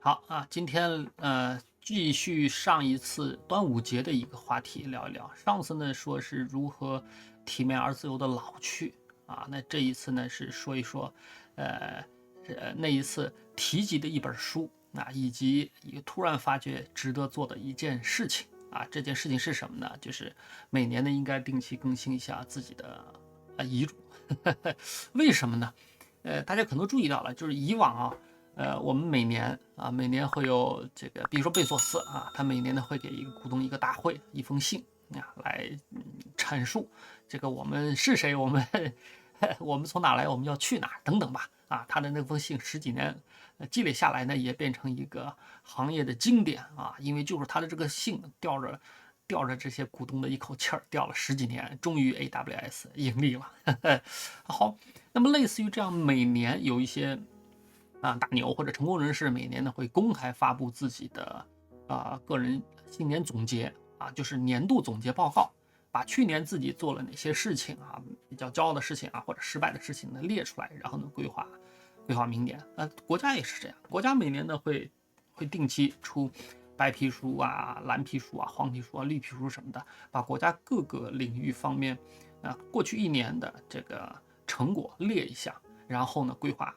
好啊，今天继续上一次端午节的一个话题聊一聊。上次呢说是如何体面而自由的老去啊，那这一次呢是说一说，呃那一次提及的一本书啊，以及一个突然发觉值得做的一件事情啊。这件事情是什么呢？就是每年呢应该定期更新一下自己的遗嘱。为什么呢？大家可能注意到了，就是以往啊。我们每年会有这个，比如说贝索斯啊，他每年呢会给一个股东一个大会，一封信啊，来阐述这个我们是谁，我们我们从哪来，我们要去哪儿等等吧。啊，他的那封信十几年积累下来呢，也变成一个行业的经典啊，因为就是他的这个信吊着这些股东的一口气儿，吊了十几年，终于 AWS 盈利了。好，那么类似于这样，每年有一些大牛或者成功人士每年呢会公开发布自己的个人新年总结啊，就是年度总结报告，把去年自己做了哪些事情啊，比较骄傲的事情啊或者失败的事情呢列出来，然后呢规划明年。国家也是这样，国家每年呢会定期出白皮书啊、蓝皮书啊、黄皮书啊、绿皮书什么的，把国家各个领域方面过去一年的这个成果列一下，然后呢规划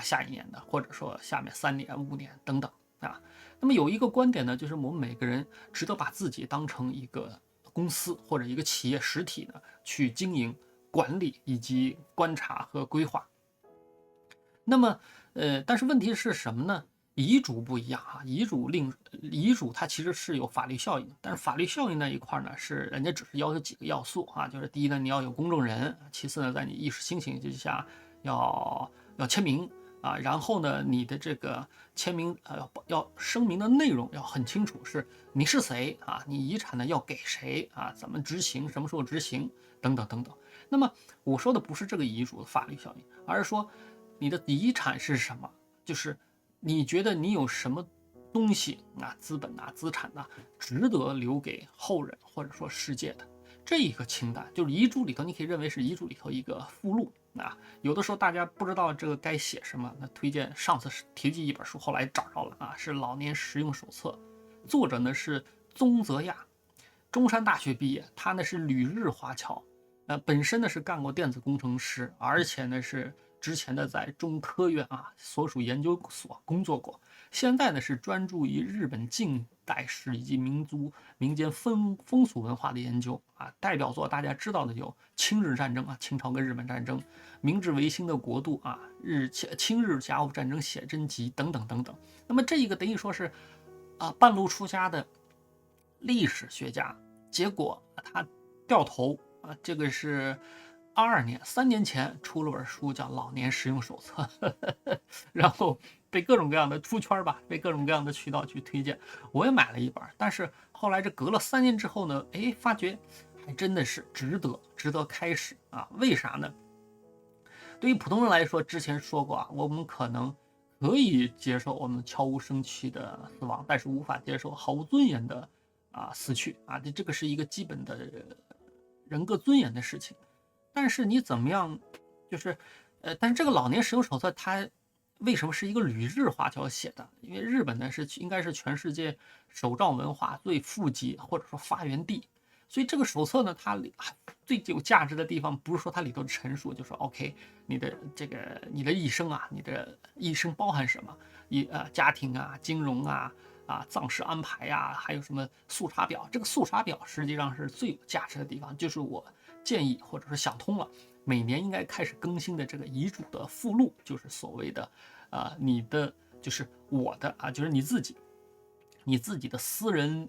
下一年的，或者说下面3年、5年等等啊。那么有一个观点呢，就是我们每个人值得把自己当成一个公司或者一个企业实体呢，去经营、管理以及观察和规划。那么，但是问题是什么呢？遗嘱不一样啊，遗嘱它其实是有法律效应，但是法律效应那一块呢，是人家只是要求几个要素啊，就是第一呢，你要有公证人，其次呢，在你意识清醒之下要签名啊，然后呢，你的这个签名要声明的内容要很清楚，是你是谁啊，你遗产呢要给谁啊，怎么执行，什么时候执行等等等等。那么我说的不是这个遗嘱的法律效应，而是说你的遗产是什么，就是你觉得你有什么东西啊，资本啊、资产啊，值得留给后人或者说世界的这一个清单，就是遗嘱里头，你可以认为是遗嘱里头一个附录啊。有的时候大家不知道这个该写什么，那推荐上次提及一本书，后来找着了啊，是《老年实用手册》，作者呢是宗泽亚，中山大学毕业，他呢是旅日华侨，本身呢是干过电子工程师，而且呢是之前的在中科院所属研究所工作过，现在呢是专注于日本近代史以及民间风俗文化的研究啊。代表作大家知道的有清日战争啊，清朝跟日本战争，明治维新的国度啊，清日甲午战争写真集等等等等。那么这一个等于说是半路出家的历史学家，结果他掉头啊，这个是22年3年前出了本书叫《老年实用手册》，然后被各种各样的出圈吧，被各种各样的渠道去推荐，我也买了一本，但是后来这隔了3年之后呢，发觉还真的是值得开始啊？为啥呢？对于普通人来说，之前说过啊，我们可能可以接受我们悄无声息的死亡，但是无法接受毫无尊严的死去啊，这个是一个基本的人格尊严的事情。但是你怎么样，就是但是这个老年使用手册它为什么是一个旅日华侨写的？因为日本呢应该是全世界手账文化最富集或者说发源地，所以这个手册呢，它最有价值的地方不是说它里头的陈述，就说 OK，你的一生啊，你的一生包含什么？家庭啊、金融葬事安排还有什么速查表？这个速查表实际上是最有价值的地方，就是我建议或者是想通了，每年应该开始更新的这个遗嘱的附录，就是所谓的你的就是我的就是你自己的私人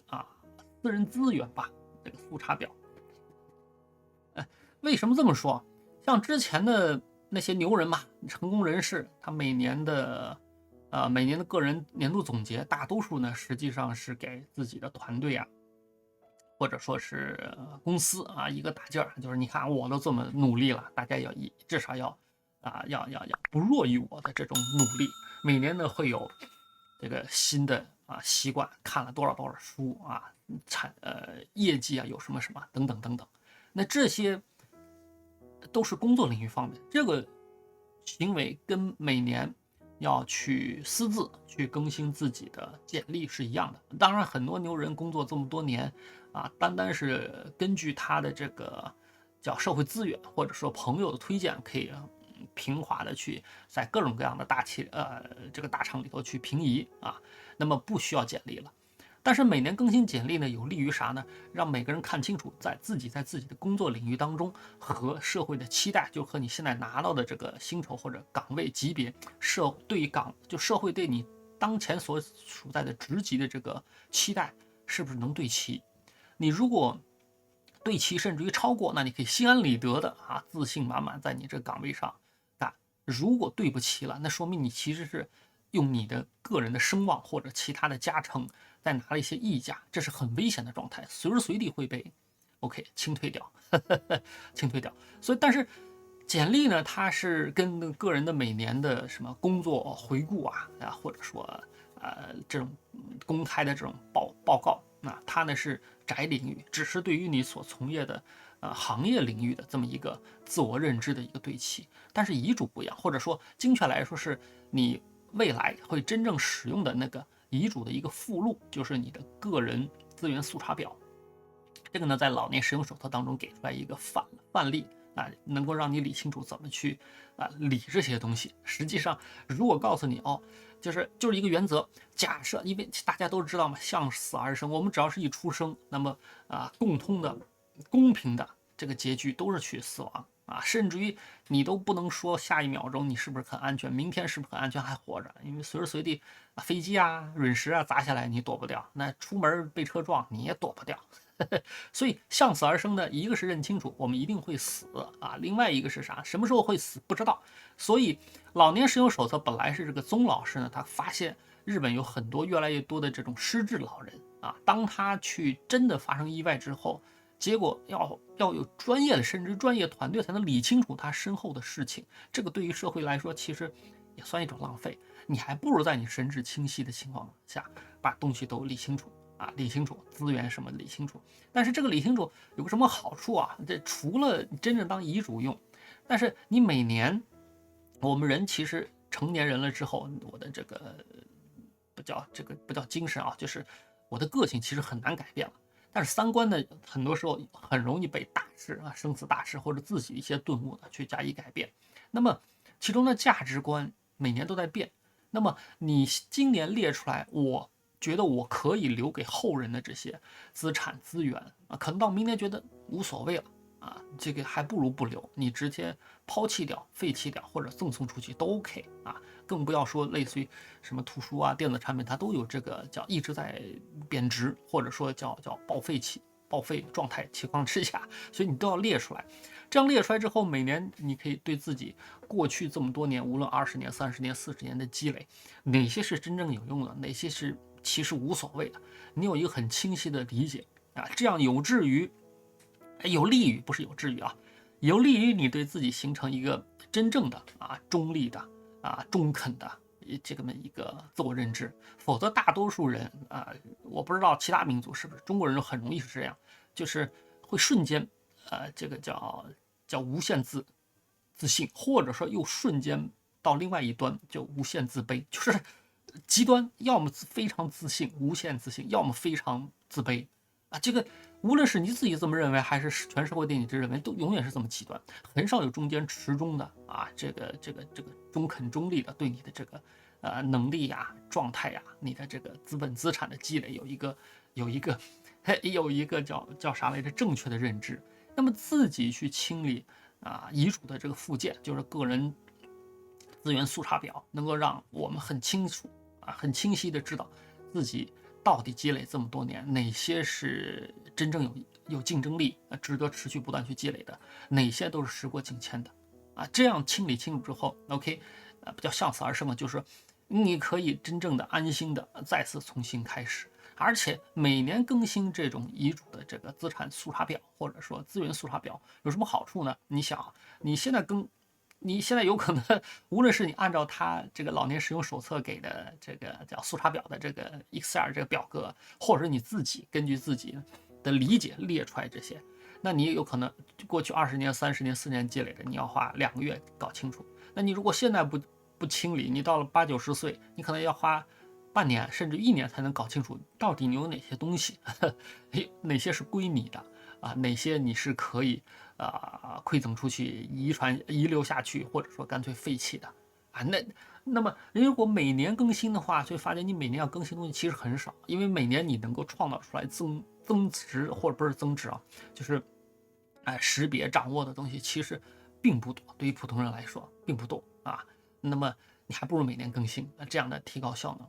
资源吧，这个复查表。为什么这么说？像之前的那些牛人嘛，成功人士，他每年的个人年度总结，大多数呢实际上是给自己的团队或者说是公司一个打劲儿，就是你看我都这么努力了，大家至少要不弱于我的这种努力。每年呢会有这个新的习惯，看了多少书业绩有什么什么等等等等。那这些都是工作领域方面，这个行为跟每年要去私自去更新自己的简历是一样的。当然，很多牛人工作这么多年啊，单单是根据他的这个叫社会资源或者说朋友的推荐，可以平滑的去在各种各样的这个大厂里头去平移啊，那么不需要简历了。但是每年更新简历呢，有利于啥呢？让每个人看清楚在自己的工作领域当中和社会的期待，就和你现在拿到的这个薪酬或者岗位级别，社会对你当前所处在的职级的这个期待是不是能对齐？你如果对齐，甚至于超过，那你可以心安理得的自信满满在你这个岗位上干。如果对不齐了，那说明你其实是用你的个人的声望或者其他的加成再拿了一些溢价，这是很危险的状态，随时随地会被 OK 清退掉，清退掉。所以，但是简历呢，它是跟个人的每年的什么工作回顾或者说这种公开的这种报告它呢是窄领域，只是对于你所从业的行业领域的这么一个自我认知的一个对齐。但是遗嘱不一样，或者说精确来说是你未来会真正使用的那个遗嘱的一个附录，就是你的个人资源速查表。这个呢，在老年使用手册当中给出来一个范例能够让你理清楚怎么去理这些东西。实际上，如果告诉你就是一个原则，假设因为大家都知道嘛，向死而生，我们只要是一出生，那么共通的、公平的这个结局都是去死亡甚至于你都不能说下一秒钟你是不是很安全，明天是不是很安全还活着，因为随时随地飞机陨石砸下来你躲不掉，那出门被车撞你也躲不掉。所以向死而生的一个是认清楚我们一定会死另外一个是啥？什么时候会死不知道。所以老年使用手册本来是这个宗老师呢，他发现日本有很多越来越多的这种失智老人当他去真的发生意外之后，结果要有专业的甚至专业团队才能理清楚他身后的事情，这个对于社会来说其实也算一种浪费。你还不如在你神志清晰的情况下把东西都理清楚理清楚资源什么理清楚。但是这个理清楚有个什么好处这除了真正当遗嘱用，但是你每年我们人其实成年人了之后，我的这个不叫精神就是我的个性其实很难改变了。但是三观呢，很多时候很容易被大事生死大事或者自己一些顿悟去加以改变。那么其中的价值观每年都在变。那么你今年列出来，我觉得我可以留给后人的这些资产资源可能到明年觉得无所谓了这个还不如不留，你直接抛弃掉、废弃掉或者赠送出去都 OK 更不要说类似于什么图书电子产品，它都有这个叫一直在贬值，或者说叫报废状态情况之下，所以你都要列出来。这样列出来之后，每年你可以对自己过去这么多年，无论20年、30年、40年的积累，哪些是真正有用的，哪些是其实无所谓的，你有一个很清晰的理解这样有利于不是有志于有利于你对自己形成一个真正的中立的中肯的这么一个自我认知。否则大多数人我不知道其他民族是不是，中国人很容易是这样，就是会瞬间这个叫无限自信，或者说又瞬间到另外一端就无限自卑，就是极端，要么非常自信无限自信，要么非常自卑这个无论是你自己这么认为，还是全社会对你这认为，都永远是这么极端，很少有中间持中的这个中肯中立的对你的这个能力状态你的这个资本资产的积累有一个叫啥来着正确的认知。那么自己去清理遗嘱的这个附件，就是个人资源速查表，能够让我们很清楚很清晰的知道自己到底积累这么多年，哪些是真正有竞争力值得持续不断去积累的，哪些都是时过境迁的这样清理清楚之后 OK 不叫向死而生了，就是你可以真正的安心的再次重新开始。而且每年更新这种遗嘱的这个资产速查表，或者说资源速查表有什么好处呢？你想你现在有可能，无论是你按照他这个老年使用手册给的这个叫速查表的这个 Excel 这个表格，或者是你自己根据自己的理解列出来这些，那你有可能过去20年、30年、4年积累的，你要花2个月搞清楚。那你如果现在不清理，你到了8、90岁，你可能要花半年甚至1年才能搞清楚到底你有哪些东西，哪些是归你的啊，哪些你是可以馈赠出去、遗留下去，或者说干脆废弃的啊。那么如果每年更新的话，就会发现你每年要更新东西其实很少，因为每年你能够创造出来增值或者不是增值啊，就是识别掌握的东西其实并不多，对于普通人来说并不多啊。那么你还不如每年更新，这样的提高效能。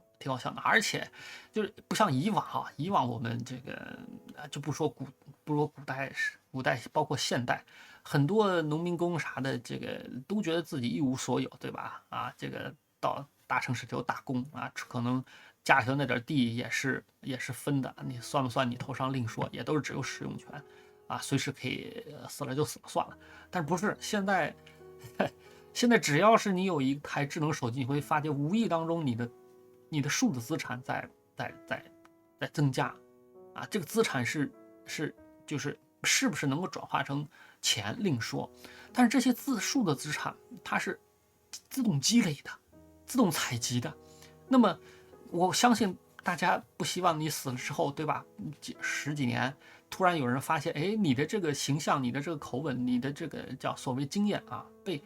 而且就是不像以往啊，以往我们这个就不说古代包括现代，很多农民工啥的，这个都觉得自己一无所有，对吧？啊，这个到大城市只有打工啊，可能家里头那点地也是分的，你算不算你头上另说，也都是只有使用权啊，随时可以死了就死了算了。但不是现在，现在只要是你有一台智能手机，你会发现无意当中你的数字资产在增加啊，这个资产是不是能够转化成钱另说，但是这些数的资产它是自动积累的、自动采集的。那么我相信大家不希望你死了之后，对吧？十几年突然有人发现，哎，你的这个形象、你的这个口吻、你的这个叫所谓经验啊，被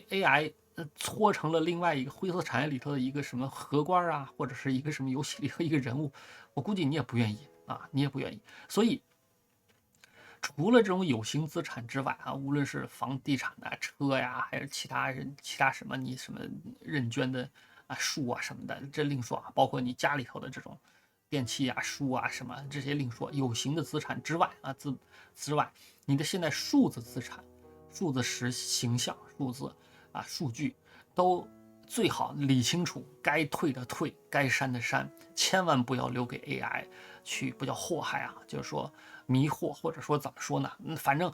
AI搓成了另外一个灰色产业里头的一个什么荷官啊，或者是一个什么游戏里的一个人物，我估计你也不愿意啊，你也不愿意。所以，除了这种有形资产之外啊，无论是房地产的车呀，还是其他什么你什么认捐的树啊什么的，这另说啊，包括你家里头的这种电器啊、书啊什么这些另说。有形的资产之外啊之外，你的现在数字资产、数字形象、数字数据都最好理清楚，该退的退，该删的删，千万不要留给 AI 去，不叫祸害啊，就是说迷惑，或者说怎么说呢？反正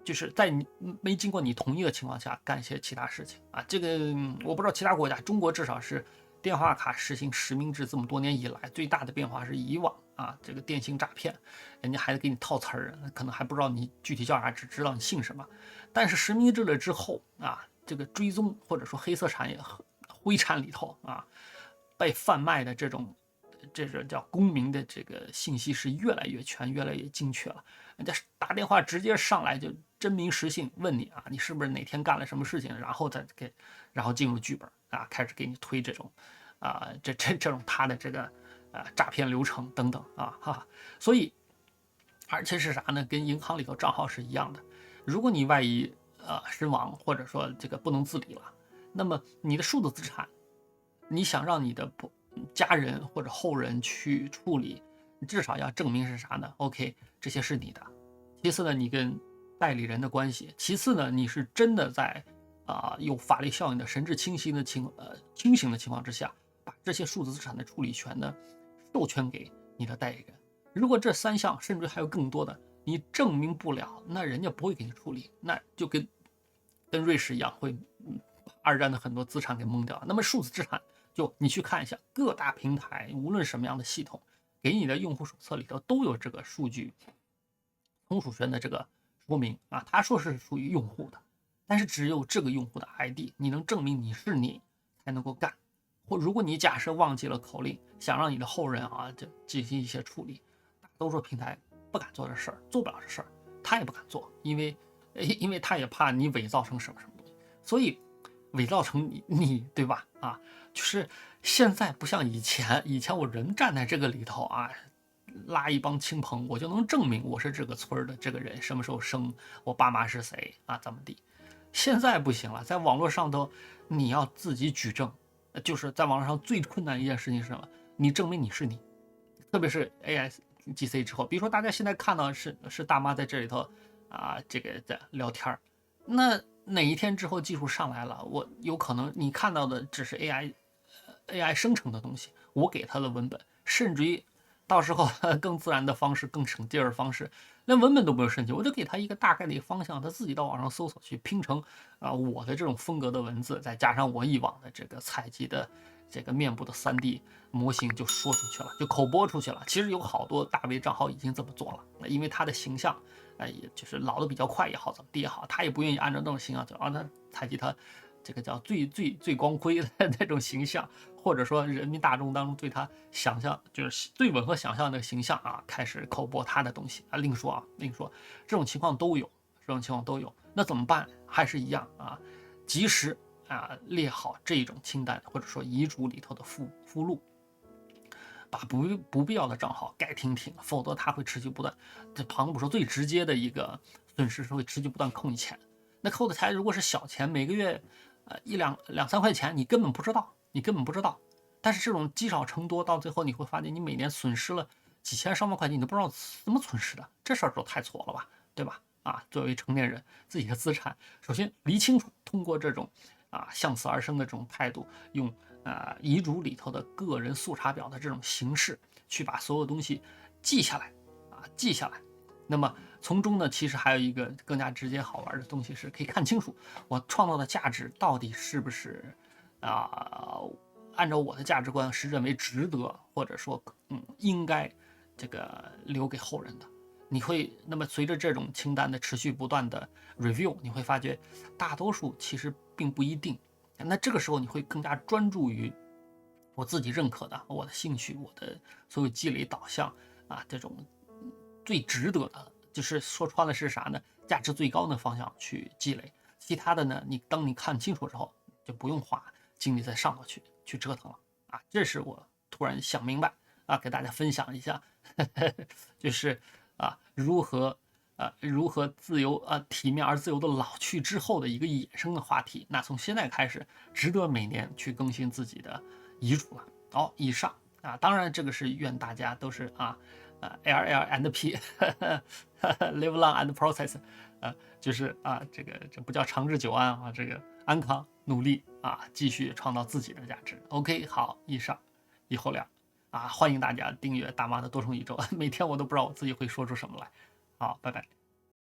就是在你没经过你同意的情况下干一些其他事情啊。这个我不知道其他国家，中国至少是电话卡实行实名制这么多年以来最大的变化是以往这个电信诈骗，人家还得给你套词儿，可能还不知道你具体叫啥，只知道你姓什么。但是实名制了之后这个追踪或者说黑色产业灰产里头被贩卖的这种叫公民的这个信息是越来越全、越来越精确了。人家打电话直接上来就真名实姓问你你是不是哪天干了什么事情，然后然后进入剧本开始给你推这种这种他的这个诈骗流程等等所以而且是啥呢？跟银行里头账号是一样的。如果你万一身亡，或者说这个不能自理了，那么你的数字资产，你想让你的家人或者后人去处理，你至少要证明是啥呢 ？OK， 这些是你的。其次呢，你跟代理人的关系。其次呢，你是真的在有法律效应的神志清醒的清醒的情况之下，把这些数字资产的处理权呢授权给你的代理人。如果这3项甚至还有更多的，你证明不了，那人家不会给你处理，那就跟瑞士一样，会把2战的很多资产给蒙掉。那么数字资产，就你去看一下各大平台，无论什么样的系统，给你的用户手册里头都有这个数据从属权的这个说明他说是属于用户的，但是只有这个用户的 ID， 你能证明你是你才能够干。或如果你假设忘记了口令，想让你的后人就进行一些处理，大多数平台不敢做这事儿，做不了这事儿，他也不敢做，因为他也怕你伪造成什么东西，所以伪造成你对吧？就是现在不像以前我人站在这个里头拉一帮亲朋，我就能证明我是这个村的这个人，什么时候生，我爸妈是谁怎么地。现在不行了，在网络上头你要自己举证，就是在网络上最困难一件事情是什么？你证明你是你，特别是 AIGC 之后，比如说大家现在看到是大妈在这里头这个在聊天，那哪一天之后技术上来了，我有可能你看到的只是 AI 生成的东西，我给它的文本，甚至于到时候更自然的方式、更省劲儿的方式，连文本都不用申请，我就给他一个大概的一个方向，他自己到网上搜索去拼成我的这种风格的文字，再加上我以往的这个采集的这个面部的3D 模型，就说出去了，就口播出去了。其实有好多大 V 账号已经这么做了，因为他的形象也就是老的比较快也好，怎么地也好，他也不愿意按照那种形象他采集他这个叫最光辉的那种形象，或者说人民大众当中对他想象就是最吻合想象的那个形象啊，开始口播他的东西啊，另说这种情况都有，那怎么办？还是一样啊，及时列好这种清单，或者说遗嘱里头的附录，把不必要的账号该停，否则它会持续不断。这庞补说最直接的一个损失是会持续不断扣你钱。那扣的钱如果是小钱，每个月两三块钱，你根本不知道。但是这种积少成多，到最后你会发现你每年损失了几千上万块钱，你都不知道怎么损失的，这事儿都太错了吧，对吧？作为成年人，自己的资产首先理清楚，通过这种向死而生的这种态度，用遗嘱里头的个人速查表的这种形式，去把所有东西记下来。那么从中呢，其实还有一个更加直接好玩的东西，是可以看清楚我创造的价值到底是不是按照我的价值观是认为值得，或者说应该这个留给后人的。那么随着这种清单的持续不断的 review， 你会发觉大多数其实并不一定。那这个时候你会更加专注于我自己认可的、我的兴趣、我的所有积累导向这种最值得的，就是说穿了是啥呢？价值最高的方向去积累，其他的呢，当你看清楚之后，就不用花精力再上头去折腾了这是我突然想明白给大家分享一下，就是如何体面而自由的老去之后的一个衍生的话题。那从现在开始，值得每年去更新自己的遗嘱了。好，以上当然这个是愿大家都是LL and P，live long and process，就是这不叫长治久安这个安康努力继续创造自己的价值。OK， 好，以上，以后聊欢迎大家订阅大妈的多重宇宙，每天我都不知道我自己会说出什么来。好，拜拜。